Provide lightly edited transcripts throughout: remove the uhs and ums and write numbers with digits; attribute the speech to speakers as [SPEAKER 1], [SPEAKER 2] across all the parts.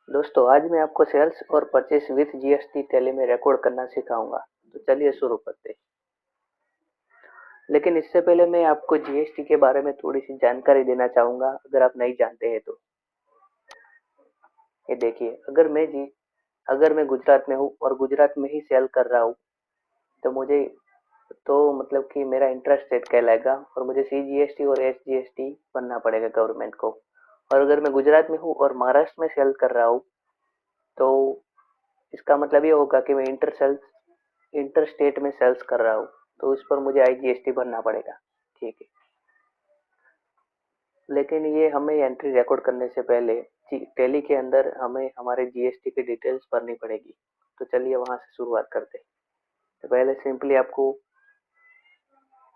[SPEAKER 1] दोस्तों आज मैं आपको सेल्स और परचेस विथ जीएसटी टैली में रिकॉर्ड करना सिखाऊंगा। तो चलिए शुरू करते हैं। लेकिन इससे पहले मैं आपको जीएसटी के बारे में थोड़ी सी जानकारी देना चाहूंगा अगर आप नहीं जानते हैं तो। ये देखिए, अगर मैं गुजरात में हूँ और गुजरात में ही सेल कर रहा हूँ तो मुझे तो मतलब कि मेरा इंट्रा स्टेट कहलाएगा और मुझे सीजीएसटी और एसजीएसटी भरना पड़ेगा गवर्नमेंट को। और अगर मैं गुजरात में हूँ और महाराष्ट्र में सेल कर रहा हूँ तो इसका मतलब ये होगा कि मैं इंटर स्टेट में सेल्स कर रहा हूँ, तो उस पर मुझे आईजीएसटी भरना पड़ेगा। ठीक है। लेकिन ये हमें एंट्री रिकॉर्ड करने से पहले टैली के अंदर हमें हमारे जीएसटी की डिटेल्स भरनी पड़ेगी। तो चलिए वहां से शुरुआत करते हैं। तो पहले सिंपली आपको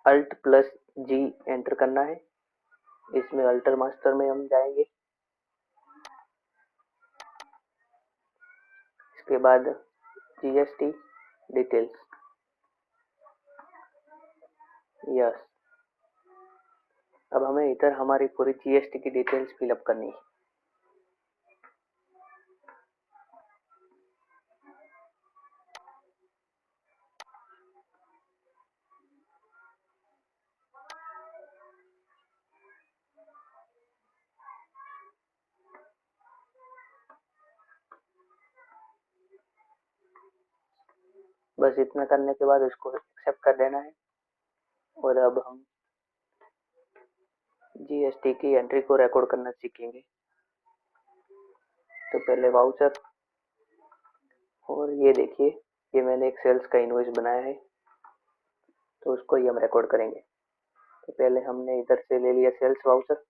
[SPEAKER 1] अल्ट प्लस जी एंटर करना है। इसमें अल्टर मास्टर में हम जाएंगे। इसके बाद जीएसटी डिटेल्स, यस। अब हमें इधर हमारी पूरी जीएसटी की डिटेल्स फिलअप करनी है। बस इतना करने के बाद इसको एक्सेप्ट कर देना है। और अब हम जीएसटी की एंट्री को रिकॉर्ड करना सीखेंगे। तो पहले वाउचर, और ये देखिए, ये मैंने एक सेल्स का इनवॉइस बनाया है तो उसको ही हम रिकॉर्ड करेंगे। तो पहले हमने इधर से ले लिया सेल्स वाउचर।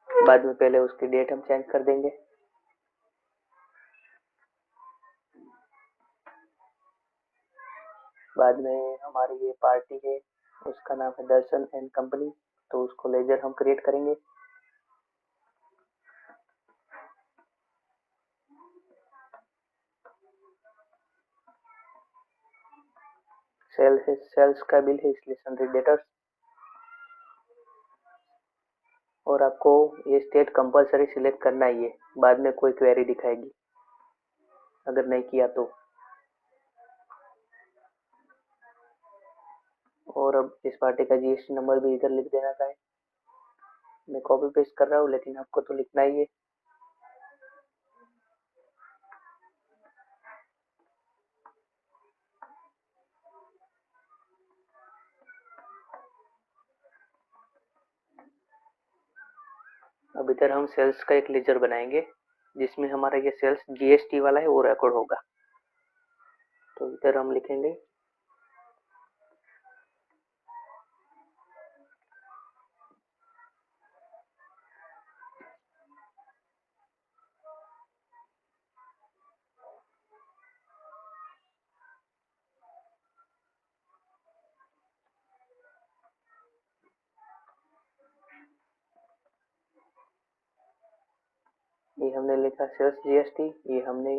[SPEAKER 1] बाद में पहले उसकी डेट हम चेंज कर देंगे। बाद में हमारी ये पार्टी है, उसका नाम है दर्शन एंड कंपनी, तो उसको लेजर हम क्रिएट करेंगे। सेल्स का बिल है इसलिए सन्ड्री डेटर्स। और आपको ये स्टेट कंपलसरी सिलेक्ट करना ही है, बाद में कोई क्वेरी दिखाएगी अगर नहीं किया तो। और अब इस पार्टी का जीएसटी नंबर भी इधर लिख देना था। मैं कॉपी पेस्ट कर रहा हूँ लेकिन आपको तो लिखना ही है। अब इधर हम सेल्स का एक लेजर बनाएंगे जिसमें हमारा ये सेल्स जीएसटी वाला है वो रिकॉर्ड होगा। तो इधर हम लिखेंगे ये हमने लिखा सेल्स जीएसटी। ये हमने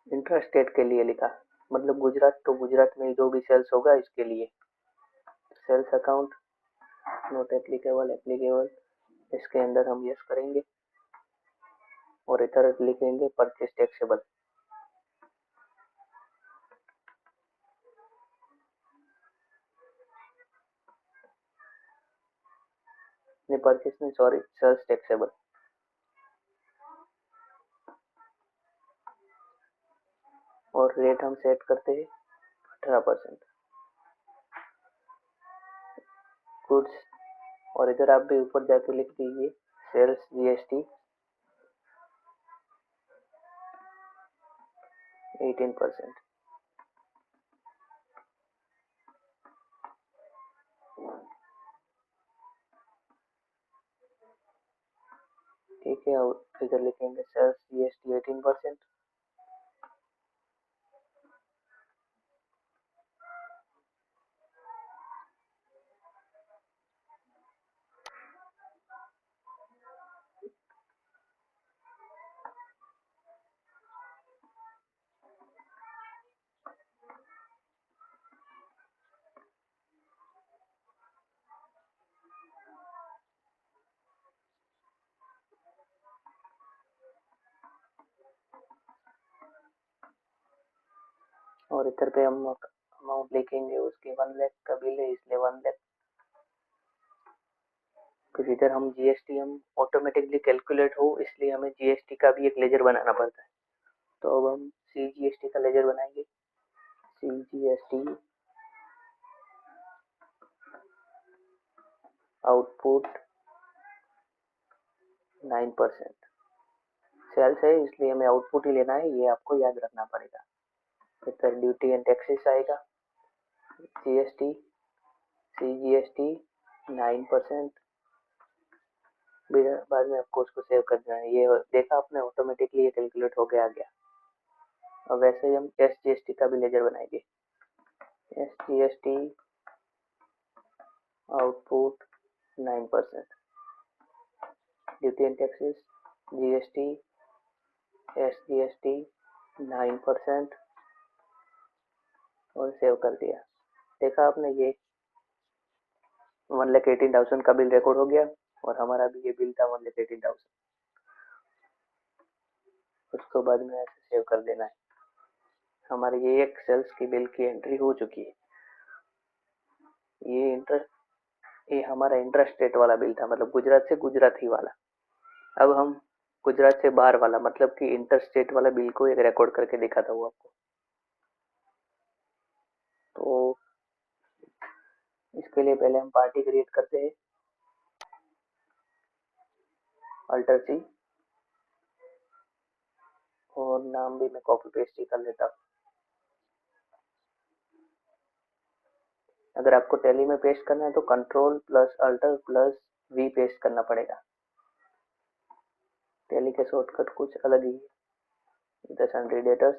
[SPEAKER 1] इंट्रा स्टेट के लिए लिखा, मतलब गुजरात, तो गुजरात में जो भी सेल्स होगा इसके लिए। Sales account not applicable, applicable, इसके अंदर हम यस करेंगे। और इधर लिखेंगे परचेस टैक्सेबल। नहीं, परचेस नहीं, सॉरी, सेल्स टैक्सेबल। और रेट हम सेट करते हैं 18%। गुड्स, और इधर आप भी ऊपर जाके लिख दीजिए सेल्स जीएसटी 18%। ठीक है, और इधर लिखेंगे सेल्स जीएसटी 18%। और इधर पे हम अमाउंट लिखेंगे, उसकी 1 लाख का बिल है इसलिए 1 लाख। फिर इधर हम जीएसटी हम ऑटोमेटिकली कैलकुलेट हो इसलिए हमें जीएसटी का भी एक लेजर बनाना पड़ता है। तो अब हम सी जीएसटी का लेजर बनाएंगे। C GST output 9%। सेल्स है इसलिए हमें आउटपुट ही लेना है, ये आपको याद रखना पड़ेगा। फिर ड्यूटी एंड टैक्सेस आएगा, जीएसटी सी जीएसटी 9%। बाद में आपको उसको सेव कर देना है। ये देखा आपने, ऑटोमेटिकली ये कैलकुलेट होके आ गया। और वैसे ही हम एस जीएसटी का भी लेजर बनाएंगे। S GST output 9%, duty and taxes GST S GST 9% और सेव कर दिया। देखा आपने, ये 1,18,000 का बिल रिकॉर्ड हो गया और हमारा भी ये बिल था 1,18,000। उसको बाद में ऐसे सेव कर देना है। हमारे ये एक सेल्स की बिल की एंट्री हो चुकी है। ये हमारा इंट्रास्टेट वाला बिल था, मतलब गुजरात से गुजराती वाला। अब हम गुजरात से बाहर वाला, मतलब कि इंटरस्टेट वाला बिल को एक रिकॉर्ड करके दिखाता हूँ आपको। तो इसके लिए पहले हम पार्टी क्रिएट करते हैं, अल्टर सी, और नाम भी मैं कॉपी पेस्ट ही कर लेता हूँ। अगर आपको टैली में पेस्ट करना है तो control plus alter plus V paste करना पड़ेगा। टैली के शॉर्टकट कुछ अलग ही है। सन्ड्री डेटर्स,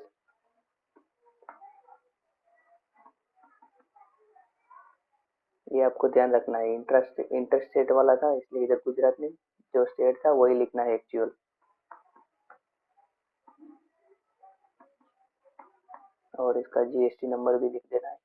[SPEAKER 1] ये आपको ध्यान रखना है। इंटरस्टेट वाला था इसलिए इधर गुजरात में जो स्टेट था वही लिखना है एक्चुअल। और इसका जीएसटी नंबर भी लिख देना है।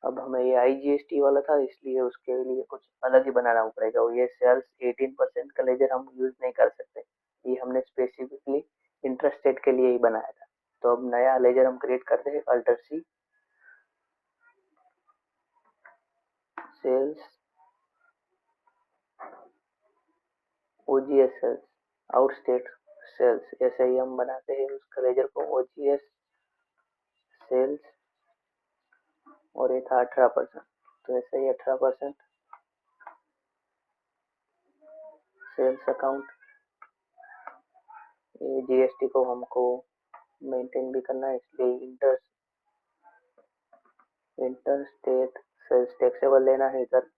[SPEAKER 1] अब हमें ये आईजीएसटी वाला था इसलिए उसके लिए कुछ अलग ही बनाना पड़ेगा। और ये सेल्स 18% का लेजर हम यूज नहीं कर सकते, ये हमने स्पेसिफिकली इंटरेस्टेड के लिए ही बनाया था। तो अब नया लेजर हम क्रिएट करते हैं, अल्टर सी, सेल्स ओजीएस सेल्स, आउटस्टेट सेल्स, ऐसे ही हम बनाते हैं उसका लेजर को, ओजीएस सेल्स। और ये था 18%, तो ऐसे ही 18% सेल्स अकाउंट। ये जीएसटी को हमको मेंटेन भी करना है इसलिए इंटर स्टेट सेल्स टैक्सेबल लेना है इधर।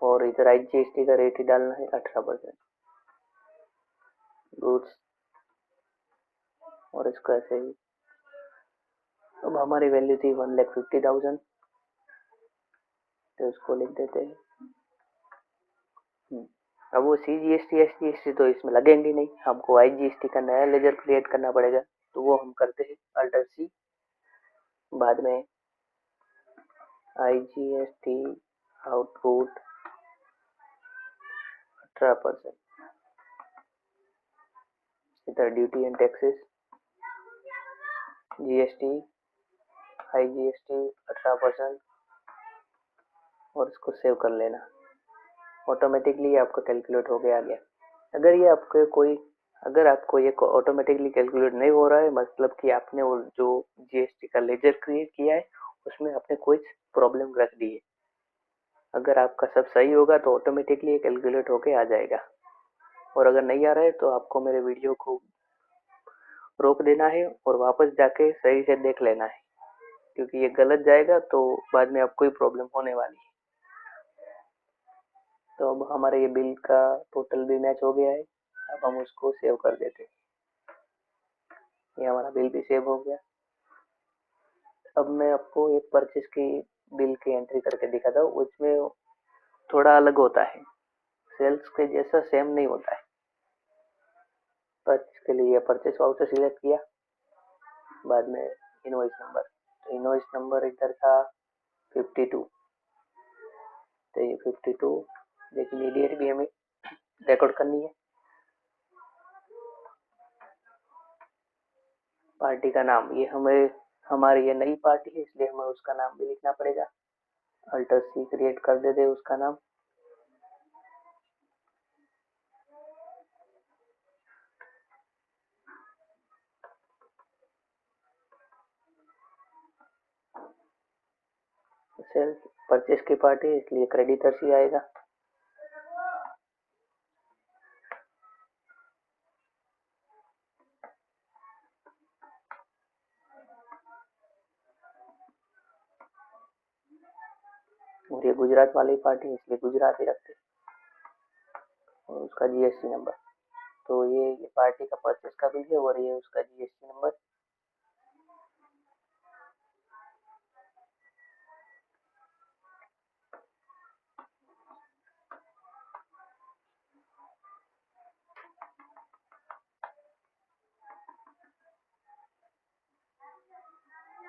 [SPEAKER 1] और इधर आईजीएसटी का रेट ही डालना है 18%, गुड्स। और इसको ऐसे ही, अब हमारी वैल्यू थी 1,50,000 तो उसको लिख देते हैं। अब वो सी जीएसटी एस जीएसटी तो इसमें लगेंगे नहीं, हमको आई जीएसटी का नया लेजर क्रिएट करना पड़ेगा। तो वो हम करते हैं, अल्टर सी, बाद में आई जीएसटी आउटपुट 18%, इधर duty and taxes GST I GST 18% और इसको सेव कर लेना। ऑटोमेटिकली आपका कैलकुलेट हो गया आ गया। अगर ये आपके कोई अगर आपको ये ऑटोमेटिकली कैलकुलेट नहीं हो रहा है, मतलब कि आपने वो जो जीएसटी का लेजर क्रिएट किया है उसमें आपने कोई प्रॉब्लम रख दी है, अगर आपका सब सही होगा तो ऑटोमेटिकली ये कैलकुलेट होके आ जाएगा। और अगर नहीं आ रहा है तो आपको मेरे वीडियो को रोक देना है और वापस जाके सही से देख लेना है, क्योंकि ये गलत जाएगा तो बाद में आपको ही प्रॉब्लम होने वाली है। तो अब हमारे ये बिल का टोटल भी मैच हो गया है। अब हम उसको सेव कर देते हैं। ये हमारा बिल भी सेव हो गया। अब मैं आपको एक परचेज की बिल की एंट्री करके दिखाता हूँ, उसमें थोड़ा अलग होता है, सेल्स के जैसा सेम नहीं होता है। परचेज के लिए परचेज वाउचर सिलेक्ट किया, बाद में इनवॉइस नंबर, तो इनवॉइस नंबर इधर था 52, तो ये 52, लेकिन ये डेट भी हमें रिकॉर्ड करनी है। पार्टी का नाम, ये हमें, हमारी ये नई पार्टी है इसलिए हमें उसका नाम भी लिखना पड़ेगा। अल्टर सी क्रिएट कर देते उसका नाम। सेल्स परचेस की पार्टी है इसलिए क्रेडिटर्स ही आएगा। और ये गुजरात वाली पार्टी है इसलिए गुजरात ही रखते, और उसका जीएसटी नंबर। तो ये पार्टी का परचेस का बिल है और ये उसका जीएसटी नंबर।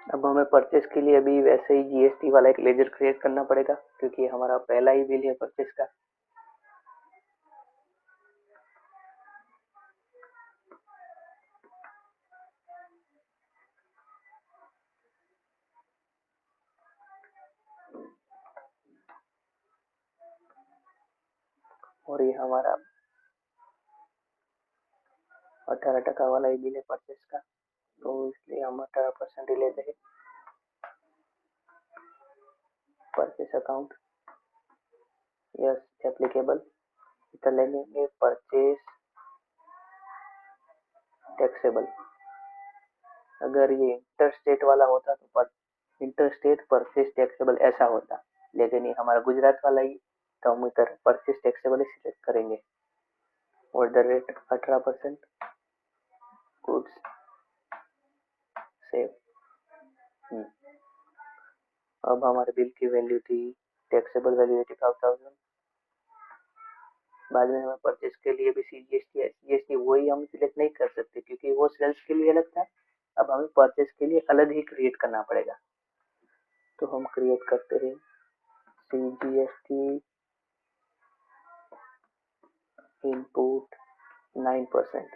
[SPEAKER 1] अब हमें परचेस के लिए अभी वैसे ही जीएसटी वाला एक लेजर क्रिएट करना पड़ेगा क्योंकि हमारा पहला ही बिल है परचेस का। और ये हमारा 18% वाला ही बिल है परचेस का, तो इसलिए हम 18% ही लेते हैं। परचेस अकाउंट, यस एप्लीकेबल, इतना लेंगे परचेस टैक्सेबल। अगर ये इंटर स्टेट वाला होता तो इंटर स्टेट परचेस टैक्सेबल ऐसा होता, लेकिन ये हमारा गुजरात वाला ही, तो हम इधर परचेस टैक्सेबल ही सिलेक्ट करेंगे। Order rate 18%, goods save. अब हमारे बिल की वैल्यू थी, टैक्सेबल वैल्यू 85,000। बाद में हमें परचेस के लिए भी सीजीएसटी है, सीजीएसटी वही हम सिलेक्ट नहीं कर सकते क्योंकि वो सेल्स के लिए अलग था। अब हमें परचेस के लिए अलग ही क्रिएट करना पड़ेगा, तो हम क्रिएट करते हैं सीजीएसटी इनपुट 9%,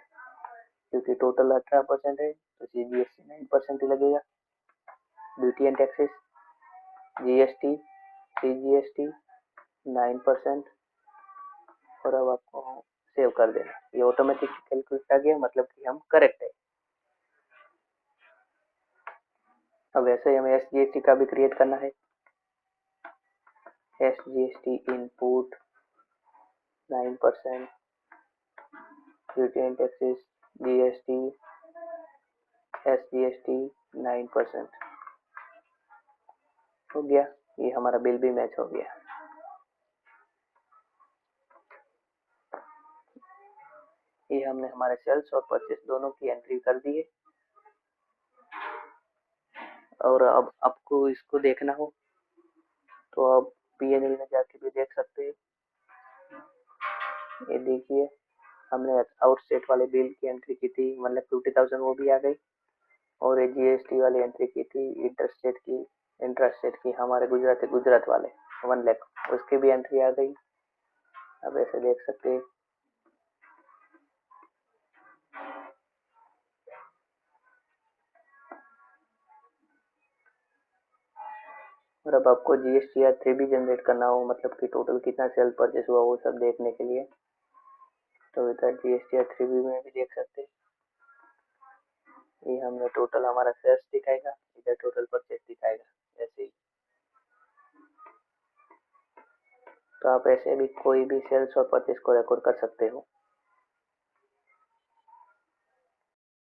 [SPEAKER 1] क्योंकि टोटल 18% है तो सीजीएसटी 9% ही लगेगा। Duty and taxes, GST, CGST 9%, और अब आपको सेव कर देना। ये ऑटोमेटिक कैलकुलेट आ गया, मतलब कि हम करेक्ट है। अब ऐसे ही हमें एसजीएसटी का भी क्रिएट करना है। SGST input 9%, duty and taxes, GST, SGST 9%। हो गया, ये हमारा बिल भी मैच हो गया। ये हमने हमारे सेल्स और परचेस दोनों की एंट्री कर दी है। और अब आपको इसको देखना हो तो आप पीएनएल में जाके भी देख सकते हैं। ये देखिए, हमने आउटस्टेट वाले बिल की एंट्री की थी, मतलब 50,000 वो भी आ गई। और ये जीएसटी वाली एंट्री की थी इंटरस्टेट की हमारे गुजरात वाले 1 लाख, उसकी भी एंट्री आ गई। अब ऐसे देख सकते हैं। और अब आपको जीएसटी आर 3 भी जनरेट करना हो, मतलब कि टोटल कितना सेल परचेस हुआ वो सब देखने के लिए, तो इधर जीएसटी आर 3 में भी देख सकते हैं। ये हमने टोटल हमारा सेल्स दिखाएगा, इधर टोटल परचेस दिखाएगा ऐसे ही। तो आप ऐसे भी कोई भी सेल्स और परचेस को रिकॉर्ड कर सकते हो।